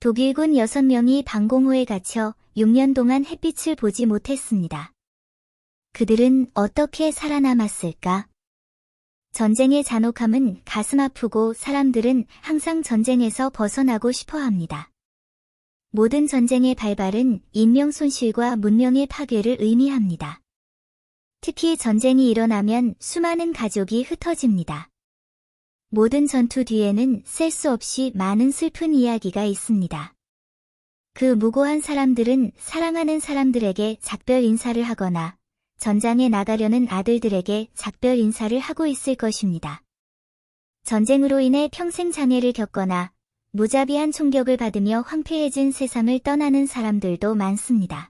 독일군 6명이 방공호에 갇혀 6년 동안 햇빛을 보지 못했습니다. 그들은 어떻게 살아남았을까? 전쟁의 잔혹함은 가슴 아프고 사람들은 항상 전쟁에서 벗어나고 싶어 합니다. 모든 전쟁의 발발은 인명 손실과 문명의 파괴를 의미합니다. 특히 전쟁이 일어나면 수많은 가족이 흩어집니다. 모든 전투 뒤에는 셀 수 없이 많은 슬픈 이야기가 있습니다. 그 무고한 사람들은 사랑하는 사람들에게 작별 인사를 하거나 전장에 나가려는 아들들에게 작별 인사를 하고 있을 것입니다. 전쟁으로 인해 평생 장애를 겪거나 무자비한 총격을 받으며 황폐해진 세상을 떠나는 사람들도 많습니다.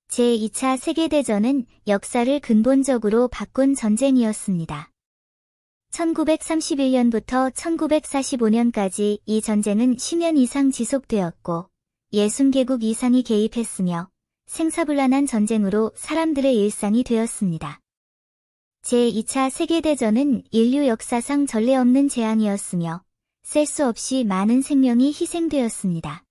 제2차 세계대전은 역사를 근본적으로 바꾼 전쟁이었습니다. 1931년부터 1945년까지 이 전쟁은 10년 이상 지속되었고 60개국 이상이 개입했으며 생사불란한 전쟁으로 사람들의 일상이 되었습니다. 제2차 세계대전은 인류 역사상 전례 없는 재앙이었으며 셀 수 없이 많은 생명이 희생되었습니다.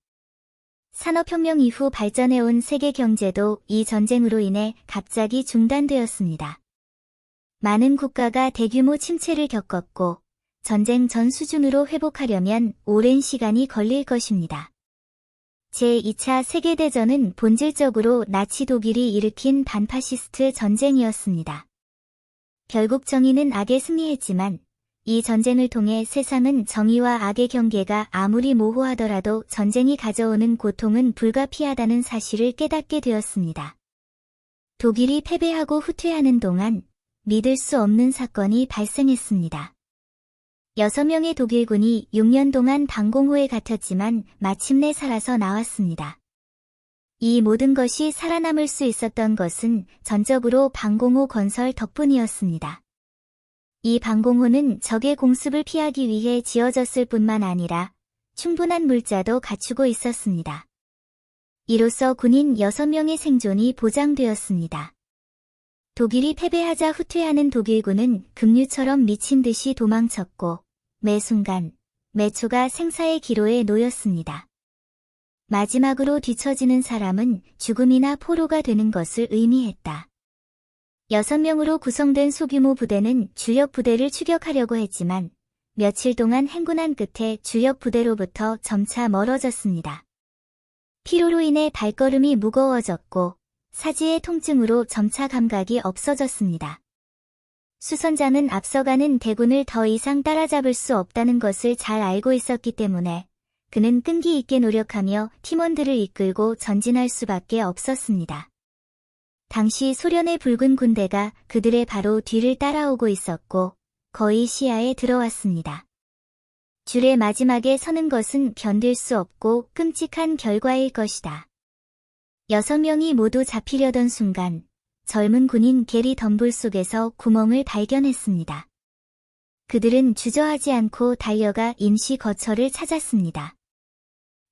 산업혁명 이후 발전해온 세계 경제도 이 전쟁으로 인해 갑자기 중단되었습니다. 많은 국가가 대규모 침체를 겪었고 전쟁 전 수준으로 회복하려면 오랜 시간이 걸릴 것입니다. 제2차 세계대전은 본질적으로 나치 독일이 일으킨 반파시스트 전쟁이었습니다. 결국 정의는 악에 승리했지만 이 전쟁을 통해 세상은 정의와 악의 경계가 아무리 모호하더라도 전쟁이 가져오는 고통은 불가피하다는 사실을 깨닫게 되었습니다. 독일이 패배하고 후퇴하는 동안 믿을 수 없는 사건이 발생했습니다. 6명의 독일군이 6년 동안 방공호에 갇혔지만 마침내 살아서 나왔습니다. 이 모든 것이 살아남을 수 있었던 것은 전적으로 방공호 건설 덕분이었습니다. 이 방공호는 적의 공습을 피하기 위해 지어졌을 뿐만 아니라 충분한 물자도 갖추고 있었습니다. 이로써 군인 6명의 생존이 보장되었습니다. 독일이 패배하자 후퇴하는 독일군은 급류처럼 미친 듯이 도망쳤고 매 순간, 매 초가 생사의 기로에 놓였습니다. 마지막으로 뒤처지는 사람은 죽음이나 포로가 되는 것을 의미했다. 6명으로 구성된 소규모 부대는 주력 부대를 추격하려고 했지만 며칠 동안 행군한 끝에 주력 부대로부터 점차 멀어졌습니다. 피로로 인해 발걸음이 무거워졌고 사지의 통증으로 점차 감각이 없어졌습니다. 수선장은 앞서가는 대군을 더 이상 따라잡을 수 없다는 것을 잘 알고 있었기 때문에 그는 끈기 있게 노력하며 팀원들을 이끌고 전진할 수밖에 없었습니다. 당시 소련의 붉은 군대가 그들의 바로 뒤를 따라오고 있었고 거의 시야에 들어왔습니다. 줄의 마지막에 서는 것은 견딜 수 없고 끔찍한 결과일 것이다. 6명이 모두 잡히려던 순간 젊은 군인 게리 덤볼 속에서 구멍을 발견했습니다. 그들은 주저하지 않고 달려가 임시 거처를 찾았습니다.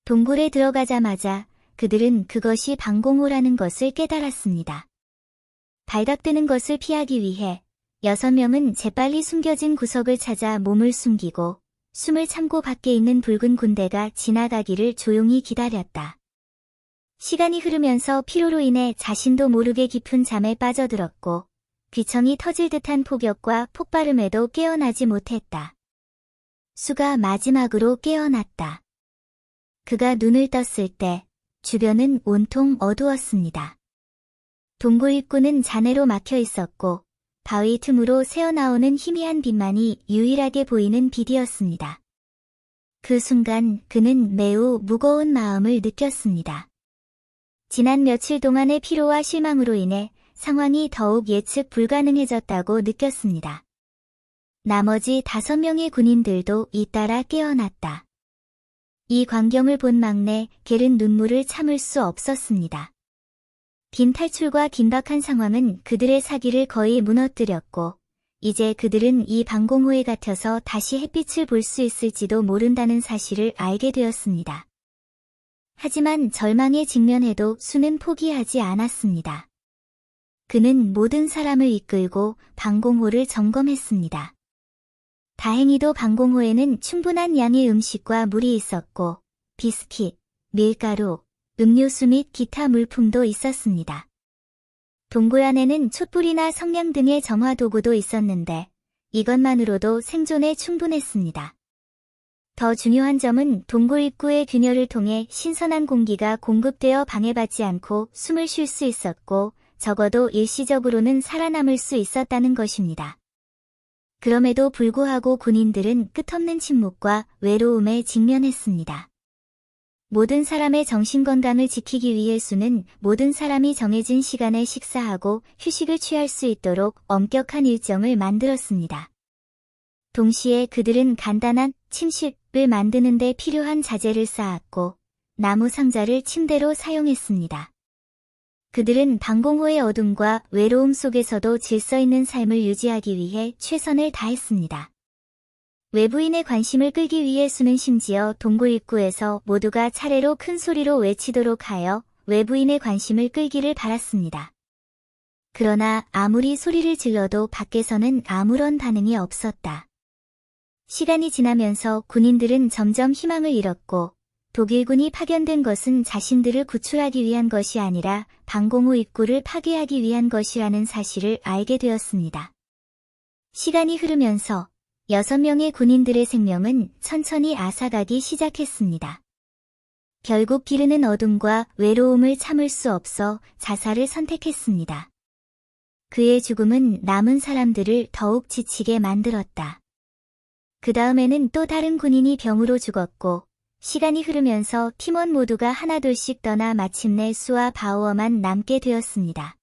동굴에 들어가자마자 그들은 그것이 방공호라는 것을 깨달았습니다. 발각되는 것을 피하기 위해 6명은 재빨리 숨겨진 구석을 찾아 몸을 숨기고 숨을 참고 밖에 있는 붉은 군대가 지나가기를 조용히 기다렸다. 시간이 흐르면서 피로로 인해 자신도 모르게 깊은 잠에 빠져들었고 귀청이 터질 듯한 폭격과 폭발음에도 깨어나지 못했다. 수가 마지막으로 깨어났다. 그가 눈을 떴을 때 주변은 온통 어두웠습니다. 동굴 입구는 잔해로 막혀 있었고 바위 틈으로 새어나오는 희미한 빛만이 유일하게 보이는 빛이었습니다. 그 순간 그는 매우 무거운 마음을 느꼈습니다. 지난 며칠 동안의 피로와 실망으로 인해 상황이 더욱 예측 불가능해졌다고 느꼈습니다. 나머지 5명의 군인들도 잇따라 깨어났다. 이 광경을 본 막내 겔은 눈물을 참을 수 없었습니다. 빈 탈출과 긴박한 상황은 그들의 사기를 거의 무너뜨렸고 이제 그들은 이 방공호에 갇혀서 다시 햇빛을 볼 수 있을지도 모른다는 사실을 알게 되었습니다. 하지만 절망에 직면해도 수는 포기하지 않았습니다. 그는 모든 사람을 이끌고 방공호를 점검했습니다. 다행히도 방공호에는 충분한 양의 음식과 물이 있었고 비스킷, 밀가루, 음료수 및 기타 물품도 있었습니다. 동굴 안에는 촛불이나 성냥 등의 점화 도구도 있었는데 이것만으로도 생존에 충분했습니다. 더 중요한 점은 동굴 입구의 균열을 통해 신선한 공기가 공급되어 방해받지 않고 숨을 쉴 수 있었고 적어도 일시적으로는 살아남을 수 있었다는 것입니다. 그럼에도 불구하고 군인들은 끝없는 침묵과 외로움에 직면했습니다. 모든 사람의 정신건강을 지키기 위해 수는 모든 사람이 정해진 시간에 식사하고 휴식을 취할 수 있도록 엄격한 일정을 만들었습니다. 동시에 그들은 간단한 침실을 만드는 데 필요한 자재를 쌓았고 나무 상자를 침대로 사용했습니다. 그들은 방공호의 어둠과 외로움 속에서도 질서 있는 삶을 유지하기 위해 최선을 다했습니다. 외부인의 관심을 끌기 위해 수는 심지어 동굴 입구에서 모두가 차례로 큰 소리로 외치도록 하여 외부인의 관심을 끌기를 바랐습니다. 그러나 아무리 소리를 질러도 밖에서는 아무런 반응이 없었다. 시간이 지나면서 군인들은 점점 희망을 잃었고 독일군이 파견된 것은 자신들을 구출하기 위한 것이 아니라 방공호 입구를 파괴하기 위한 것이라는 사실을 알게 되었습니다. 시간이 흐르면서 6명의 군인들의 생명은 천천히 앗아가기 시작했습니다. 결국 기르는 어둠과 외로움을 참을 수 없어 자살을 선택했습니다. 그의 죽음은 남은 사람들을 더욱 지치게 만들었다. 그 다음에는 또 다른 군인이 병으로 죽었고 시간이 흐르면서 팀원 모두가 하나둘씩 떠나 마침내 수와 바우어만 남게 되었습니다.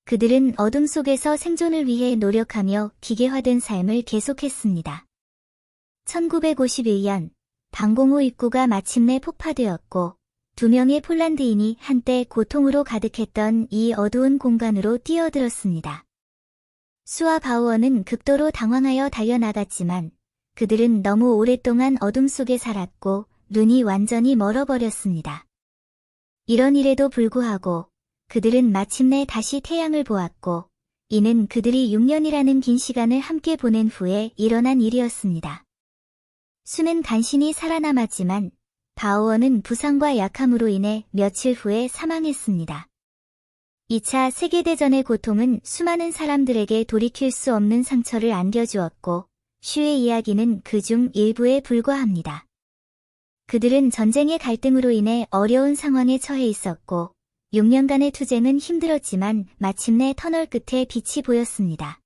그들은 어둠 속에서 생존을 위해 노력하며 기계화된 삶을 계속했습니다. 1951년 방공호 입구가 마침내 폭파되었고 2명의 폴란드인이 한때 고통으로 가득했던 이 어두운 공간으로 뛰어들었습니다. 수와 바우어는 극도로 당황하여 달려나갔지만 그들은 너무 오랫동안 어둠 속에 살았고 눈이 완전히 멀어버렸습니다. 이런 일에도 불구하고 그들은 마침내 다시 태양을 보았고 이는 그들이 6년이라는 긴 시간을 함께 보낸 후에 일어난 일이었습니다. 수는 간신히 살아남았지만 바우어는 부상과 약함으로 인해 며칠 후에 사망했습니다. 2차 세계대전의 고통은 수많은 사람들에게 돌이킬 수 없는 상처를 안겨주었고 슈의 이야기는 그중 일부에 불과합니다. 그들은 전쟁의 갈등으로 인해 어려운 상황에 처해 있었고 6년간의 투쟁은 힘들었지만 마침내 터널 끝에 빛이 보였습니다.